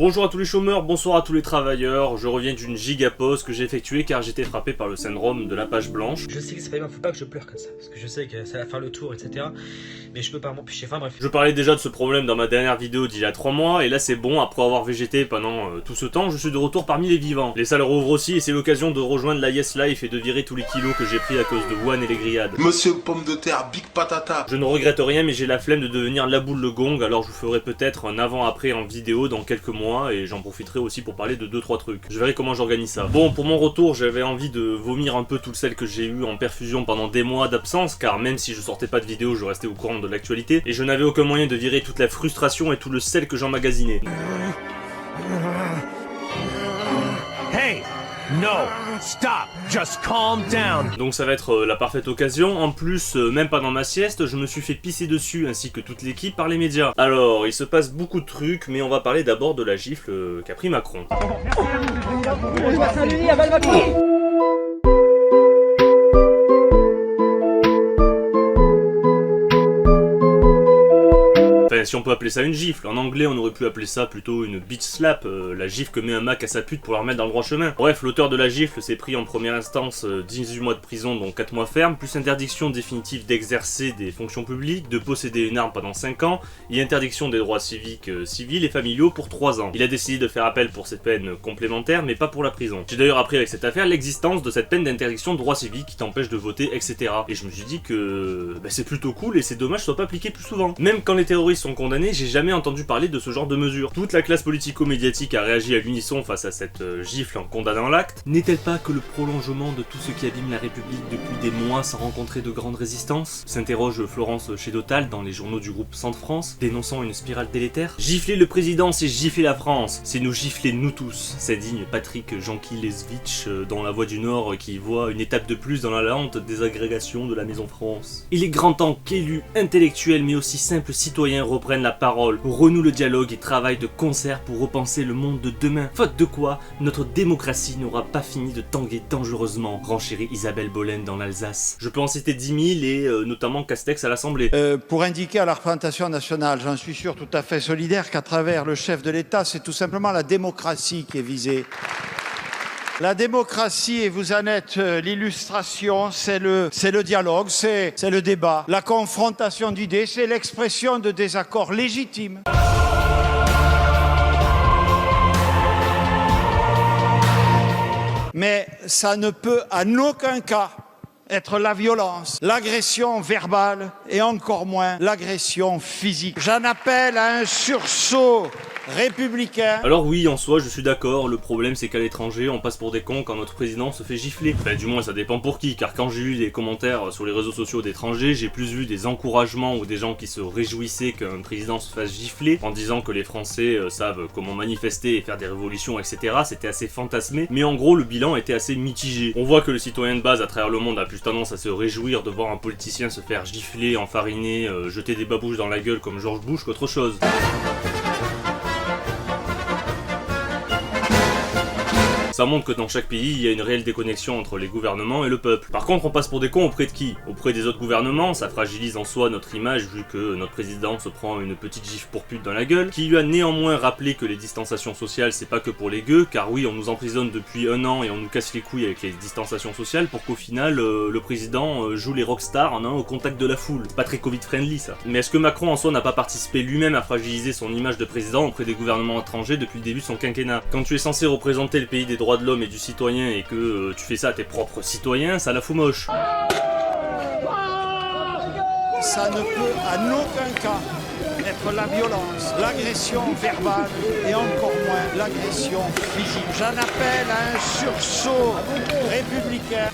Bonjour à tous les chômeurs, bonsoir à tous les travailleurs, je reviens d'une giga pause que j'ai effectuée car j'étais frappé par le syndrome de la page blanche. Je sais que c'est pas bien, faut pas que je pleure comme ça, parce que je sais que ça va faire le tour, etc. Mais je peux pas m'empêcher, enfin bref. Je parlais déjà de ce problème dans ma dernière vidéo d'il y a 3 mois, et là c'est bon, après avoir végété pendant tout ce temps, je suis de retour parmi les vivants. Les salles rouvrent aussi et c'est l'occasion de rejoindre la Yes Life et de virer tous les kilos que j'ai pris à cause de Wuhan et les grillades. Monsieur Pomme de Terre, Big Patata. Je ne regrette rien mais j'ai la flemme de devenir la boule le gong, alors je vous ferai peut-être un avant-après en vidéo dans quelques mois et j'en profiterai aussi pour parler de 2-3 trucs. Je verrai comment j'organise ça. Bon, pour mon retour, j'avais envie de vomir un peu tout le sel que j'ai eu en perfusion pendant des mois d'absence, car même si je sortais pas de vidéo, je restais au courant de l'actualité, et je n'avais aucun moyen de virer toute la frustration et tout le sel que j'emmagasinais. Hey! No! Stop! Just calm down! Donc ça va être la parfaite occasion. En plus, même pendant ma sieste, je me suis fait pisser dessus, ainsi que toute l'équipe, par les médias. Alors, il se passe beaucoup de trucs, mais on va parler d'abord de la gifle qu'a pris Macron. Enfin, si on peut appeler ça une gifle, en anglais on aurait pu appeler ça plutôt une bitch slap, la gifle que met un Mac à sa pute pour la remettre dans le droit chemin. Bref, l'auteur de la gifle s'est pris en première instance 18 mois de prison dont 4 mois ferme, plus interdiction définitive d'exercer des fonctions publiques, de posséder une arme pendant 5 ans, et interdiction des droits civiques, civils et familiaux pour 3 ans. Il a décidé de faire appel pour cette peine complémentaire, mais pas pour la prison. J'ai d'ailleurs appris avec cette affaire l'existence de cette peine d'interdiction de droits civiques qui t'empêche de voter, etc. Et je me suis dit que c'est plutôt cool et c'est dommage que ce soit pas appliqué plus souvent. Même quand les terroristes sont condamnés, j'ai jamais entendu parler de ce genre de mesures. Toute la classe politico-médiatique a réagi à l'unisson face à cette gifle en condamnant l'acte. N'est-elle pas que le prolongement de tout ce qui abîme la République depuis des mois sans rencontrer de grandes résistances? S'interroge Florence Chédotal dans les journaux du groupe Centre France, dénonçant une spirale délétère. Gifler le président, c'est gifler la France, c'est nous gifler nous tous, s'indigne Patrick Janquilesvitch dans La Voix du Nord qui voit une étape de plus dans la lente désagrégation de la Maison France. Il est grand temps qu'élus, intellectuels mais aussi simples citoyens reprennent la parole, renouent le dialogue et travaillent de concert pour repenser le monde de demain. Faute de quoi, notre démocratie n'aura pas fini de tanguer dangereusement, renchérit Isabelle Bolen dans l'Alsace. Je peux en citer 10 000 et notamment Castex à l'Assemblée. Pour indiquer à la représentation nationale, j'en suis sûr tout à fait solidaire, qu'à travers le chef de l'État, c'est tout simplement la démocratie qui est visée. La démocratie, et vous en êtes l'illustration, c'est le dialogue, c'est le débat. La confrontation d'idées, c'est l'expression de désaccords légitimes. Mais ça ne peut en aucun cas être la violence, l'agression verbale et encore moins l'agression physique. J'en appelle à un sursaut républicain. Alors oui, en soi, je suis d'accord, le problème c'est qu'à l'étranger, on passe pour des cons quand notre président se fait gifler. Enfin, du moins, ça dépend pour qui, car quand j'ai lu des commentaires sur les réseaux sociaux d'étrangers, j'ai plus vu des encouragements ou des gens qui se réjouissaient qu'un président se fasse gifler, en disant que les Français savent comment manifester et faire des révolutions, etc. C'était assez fantasmé, mais en gros, le bilan était assez mitigé. On voit que le citoyen de base à travers le monde a plus tendance à se réjouir de voir un politicien se faire gifler, enfariner, jeter des babouches dans la gueule comme George Bush qu'autre chose. Ça montre que dans chaque pays, il y a une réelle déconnexion entre les gouvernements et le peuple. Par contre, on passe pour des cons auprès de qui? Auprès des autres gouvernements, ça fragilise en soi notre image vu que notre président se prend une petite gifle pour pute dans la gueule, qui lui a néanmoins rappelé que les distanciations sociales c'est pas que pour les gueux, car oui, on nous emprisonne depuis 1 an et on nous casse les couilles avec les distanciations sociales pour qu'au final, le président joue les rockstars en un au contact de la foule. Pas très Covid-friendly ça. Mais est-ce que Macron en soi n'a pas participé lui-même à fragiliser son image de président auprès des gouvernements étrangers depuis le début de son quinquennat? Quand tu es censé représenter le pays des droits de l'homme et du citoyen et que tu fais ça à tes propres citoyens, ça la fout moche. Ça ne peut en aucun cas être la violence, l'agression verbale et encore moins l'agression physique. J'en appelle à un sursaut républicain.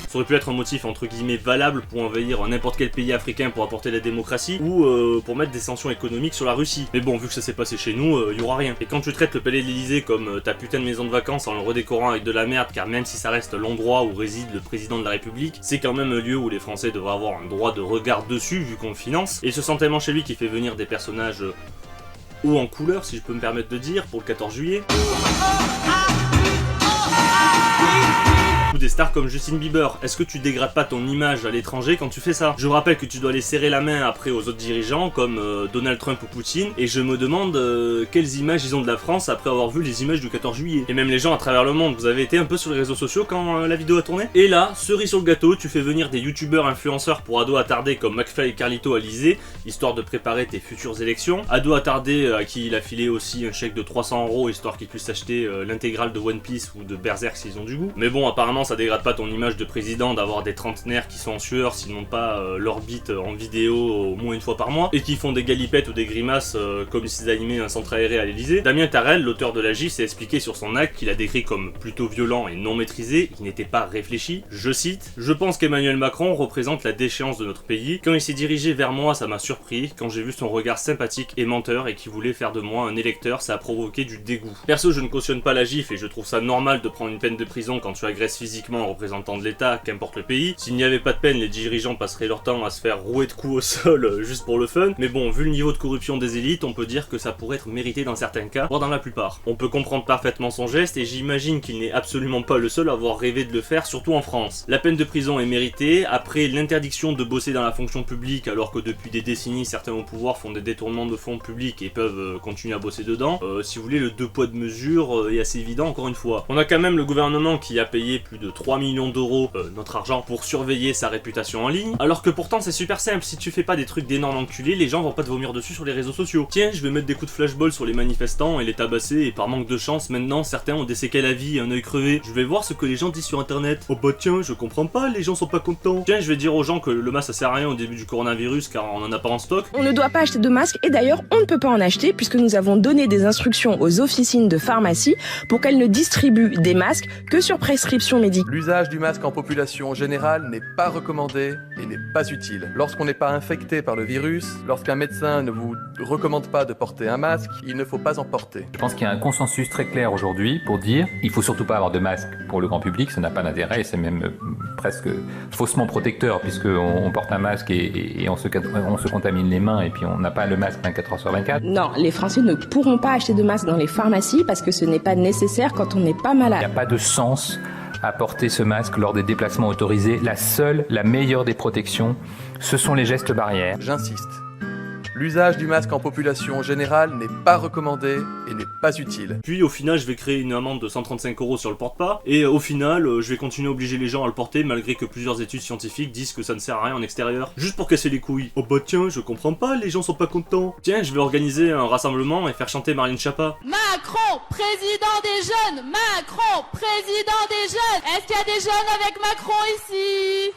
Ça aurait pu être un motif entre guillemets valable pour envahir n'importe quel pays africain pour apporter la démocratie ou pour mettre des sanctions économiques sur la Russie. Mais bon, vu que ça s'est passé chez nous, y aura rien. Et quand tu traites le palais de l'Elysée comme ta putain de maison de vacances en le redécorant avec de la merde, car même si ça reste l'endroit où réside le président de la République, c'est quand même un lieu où les Français devraient avoir un droit de regard dessus vu qu'on le finance. Et ce sent tellement chez lui qu'il fait venir des personnages haut en couleur, si je peux me permettre de dire, pour le 14 juillet. Ou des stars comme Justin Bieber. Est-ce que tu dégrades pas ton image à l'étranger quand tu fais ça? Je rappelle que tu dois aller serrer la main après aux autres dirigeants comme Donald Trump ou Poutine, et je me demande quelles images ils ont de la France après avoir vu les images du 14 juillet. Et même les gens à travers le monde, vous avez été un peu sur les réseaux sociaux quand la vidéo a tourné? Et là, cerise sur le gâteau, tu fais venir des youtubeurs influenceurs pour ados attardés comme McFly et Carlito à l'Élysée, histoire de préparer tes futures élections. Ados attardés à qui il a filé aussi un chèque de 300 € histoire qu'ils puissent acheter l'intégrale de One Piece ou de Berserk s'ils ont du goût. Mais bon, apparemment ça dégrade pas ton image de président d'avoir des trentenaires qui sont en sueur s'ils n'ont pas leur bite en vidéo au moins une fois par mois, et qui font des galipettes ou des grimaces comme s'ils animaient un centre aéré à l'Élysée. Damien Tarel, l'auteur de la GIF, s'est expliqué sur son acte qu'il a décrit comme plutôt violent et non maîtrisé, qui n'était pas réfléchi. Je cite: « Je pense qu'Emmanuel Macron représente la déchéance de notre pays. Quand il s'est dirigé vers moi, ça m'a surpris. Quand j'ai vu son regard sympathique et menteur et qui voulait faire de moi un électeur, ça a provoqué du dégoût. Perso, je ne cautionne pas la GIF et je trouve ça normal de prendre une peine de prison quand tu agresses physiquement un représentant de l'État, qu'importe le pays. S'il n'y avait pas de peine, les dirigeants passeraient leur temps à se faire rouer de coups au sol juste pour le fun. Mais bon, vu le niveau de corruption des élites, on peut dire que ça pourrait être mérité dans certains cas, voire dans la plupart. On peut comprendre parfaitement son geste et j'imagine qu'il n'est absolument pas le seul à avoir rêvé de le faire, surtout en France. La peine de prison est méritée, après l'interdiction de bosser dans la fonction publique alors que depuis des décennies certains au pouvoir font des détournements de fonds publics et peuvent continuer à bosser dedans, si vous voulez, le deux poids de mesure est assez évident encore une fois. On a quand même le gouvernement qui a payé plus de 3 millions d'euros, notre argent, pour surveiller sa réputation en ligne, alors que pourtant c'est super simple, si tu fais pas des trucs d'énormes enculés, les gens vont pas te vomir dessus sur les réseaux sociaux. Tiens, je vais mettre des coups de flashball sur les manifestants et les tabasser, et par manque de chance, maintenant certains ont des séquelles à vie et un œil crevé. Je vais voir ce que les gens disent sur internet. Oh bah tiens, je comprends pas, les gens sont pas contents. Tiens, je vais dire aux gens que le masque ça sert à rien au début du coronavirus car on en a pas en stock. On ne doit pas acheter de masques et d'ailleurs on ne peut pas en acheter puisque nous avons donné des instructions aux officines de pharmacie pour qu'elles ne distribuent des masques que sur prescription médicale. L'usage du masque en population générale n'est pas recommandé et n'est pas utile. Lorsqu'on n'est pas infecté par le virus, lorsqu'un médecin ne vous recommande pas de porter un masque, il ne faut pas en porter. Je pense qu'il y a un consensus très clair aujourd'hui pour dire il faut surtout pas avoir de masque pour le grand public, ça n'a pas d'intérêt et c'est même presque faussement protecteur puisqu'on porte un masque et on se contamine les mains et puis on n'a pas le masque 24 heures sur 24. Non, les Français ne pourront pas acheter de masques dans les pharmacies parce que ce n'est pas nécessaire quand on n'est pas malade. Il n'y a pas de sens à porter ce masque lors des déplacements autorisés. La meilleure des protections, ce sont les gestes barrières. J'insiste. L'usage du masque en population générale n'est pas recommandé et n'est pas utile. Puis au final je vais créer une amende de 135 € sur le porte-pas, et au final je vais continuer à obliger les gens à le porter malgré que plusieurs études scientifiques disent que ça ne sert à rien en extérieur, juste pour casser les couilles. Oh bah tiens, je comprends pas, les gens sont pas contents. Tiens, je vais organiser un rassemblement et faire chanter Marlène Schiappa. Macron, président des jeunes! Macron, président des jeunes! Est-ce qu'il y a des jeunes avec Macron ici?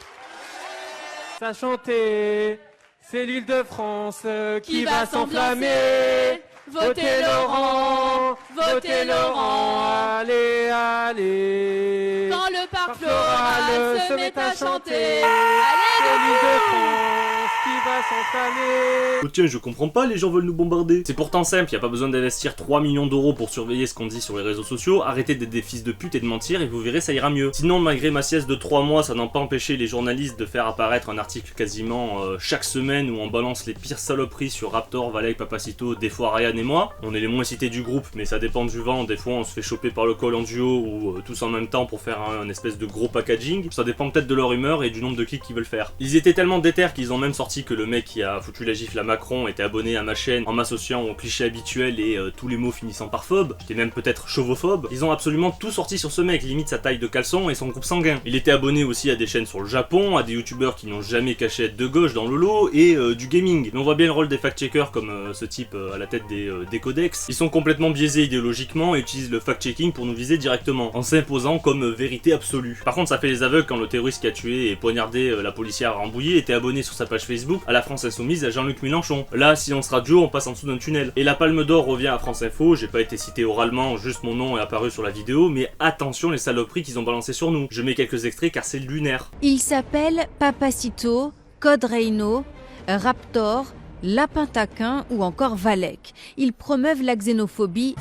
Ça chantait, c'est l'Île-de-France qui va s'enflammer. Votez Laurent, votez Laurent. Allez, allez. Quand le parc floral se met à chanter. C'est l'Île-de-France qui va s'enflammer. Oh tiens, je comprends pas, les gens veulent nous bombarder. C'est pourtant simple, y a pas besoin d'investir 3 millions d'euros pour surveiller ce qu'on dit sur les réseaux sociaux, arrêtez d'être des fils de pute et de mentir et vous verrez ça ira mieux. Sinon, malgré ma sieste de 3 mois, ça n'a pas empêché les journalistes de faire apparaître un article quasiment chaque semaine où on balance les pires saloperies sur Raptor, Valek, Papacito, des fois Ryan et moi. On est les moins cités du groupe, mais ça dépend du vent, des fois on se fait choper par le col en duo ou tous en même temps pour faire un espèce de gros packaging. Ça dépend peut-être de leur humeur et du nombre de clics qu'ils veulent faire. Ils étaient tellement déter qu'ils ont même sorti que le mec qui a foutu la gifle à Macron était abonné à ma chaîne en m'associant aux clichés habituels et tous les mots finissant par phobe. J'étais même peut-être chauvophobe. Ils ont absolument tout sorti sur ce mec, limite sa taille de caleçon et son groupe sanguin. Il était abonné aussi à des chaînes sur le Japon, à des youtubeurs qui n'ont jamais caché être de gauche dans le lot et du gaming. Mais on voit bien le rôle des fact-checkers comme ce type à la tête des codex. Ils sont complètement biaisés idéologiquement et utilisent le fact-checking pour nous viser directement, en s'imposant comme vérité absolue. Par contre, ça fait les aveugles quand le terroriste qui a tué et poignardé la policière à Rambouillet était abonné sur sa page Facebook à la France Insoumise à Jean-Luc Mélenchon. Là, si on se radio, on passe en dessous d'un tunnel. Et la Palme d'Or revient à France Info, j'ai pas été cité oralement, juste mon nom est apparu sur la vidéo, mais attention les saloperies qu'ils ont balancées sur nous. Je mets quelques extraits car c'est lunaire. Il s'appelle Papacito, Code Reino, Raptor, Lapin Taquin ou encore Valek. Ils promeuvent la xénophobie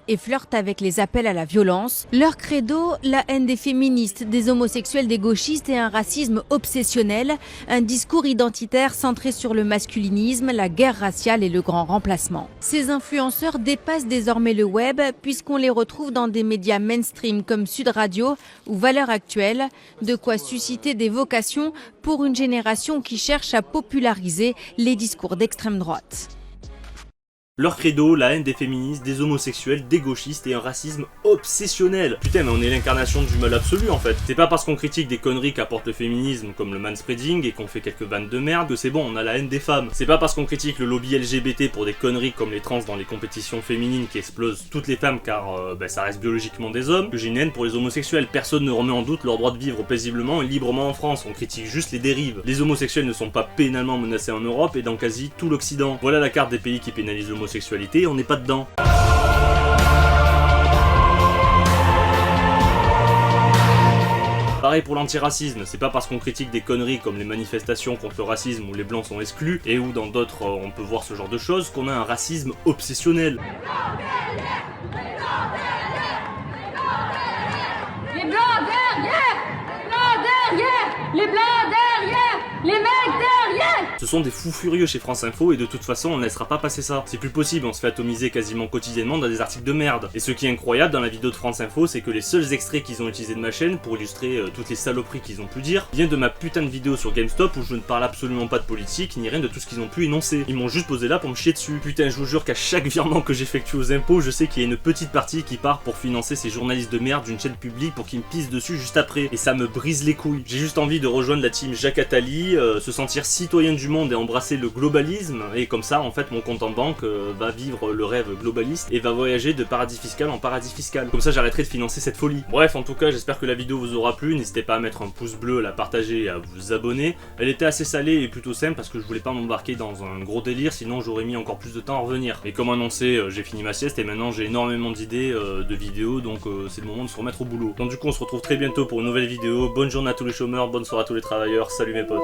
et flirtent avec les appels à la violence. Leur credo, la haine des féministes, des homosexuels, des gauchistes et un racisme obsessionnel, un discours identitaire centré sur le masculinisme, la guerre raciale et le grand remplacement. Ces influenceurs dépassent désormais le web puisqu'on les retrouve dans des médias mainstream comme Sud Radio ou Valeurs Actuelles, de quoi susciter des vocations pour une génération qui cherche à populariser les discours d'extrême droite. Leur credo, la haine des féministes, des homosexuels, des gauchistes et un racisme obsessionnel. Putain, mais on est l'incarnation du mal absolu en fait. C'est pas parce qu'on critique des conneries qu'apporte le féminisme comme le manspreading et qu'on fait quelques vannes de merde que c'est bon, on a la haine des femmes. C'est pas parce qu'on critique le lobby LGBT pour des conneries comme les trans dans les compétitions féminines qui explosent toutes les femmes car ça reste biologiquement des hommes que j'ai une haine pour les homosexuels. Personne ne remet en doute leur droit de vivre paisiblement et librement en France. On critique juste les dérives. Les homosexuels ne sont pas pénalement menacés en Europe et dans quasi tout l'Occident. Voilà la carte des pays qui pénalisent l'homosexualité, on n'est pas dedans. Pareil pour l'antiracisme, c'est pas parce qu'on critique des conneries comme les manifestations contre le racisme où les blancs sont exclus et où dans d'autres on peut voir ce genre de choses qu'on a un racisme obsessionnel. Les blancs derrière, les blancs derrière, les mecs derrière. Ce sont des fous furieux chez France Info et de toute façon on ne laissera pas passer ça. C'est plus possible, on se fait atomiser quasiment quotidiennement dans des articles de merde. Et ce qui est incroyable dans la vidéo de France Info, c'est que les seuls extraits qu'ils ont utilisés de ma chaîne pour illustrer toutes les saloperies qu'ils ont pu dire viennent de ma putain de vidéo sur GameStop où je ne parle absolument pas de politique ni rien de tout ce qu'ils ont pu énoncer. Ils m'ont juste posé là pour me chier dessus. Putain, je vous jure qu'à chaque virement que j'effectue aux impôts, je sais qu'il y a une petite partie qui part pour financer ces journalistes de merde d'une chaîne publique pour qu'ils me pissent dessus juste après. Et ça me brise les couilles. J'ai juste envie de rejoindre la team Jacques Attali, se sentir citoyen du monde et embrasser le globalisme, et comme ça en fait mon compte en banque va vivre le rêve globaliste et va voyager de paradis fiscal en paradis fiscal. Comme ça j'arrêterai de financer cette folie. Bref, en tout cas j'espère que la vidéo vous aura plu, n'hésitez pas à mettre un pouce bleu, à la partager et à vous abonner. Elle était assez salée et plutôt simple parce que je voulais pas m'embarquer dans un gros délire, sinon j'aurais mis encore plus de temps à revenir. Et comme annoncé, j'ai fini ma sieste et maintenant j'ai énormément d'idées de vidéos, donc c'est le moment de se remettre au boulot. Donc du coup on se retrouve très bientôt pour une nouvelle vidéo. Bonne journée à tous les chômeurs, bonne soirée à tous les travailleurs, salut mes potes.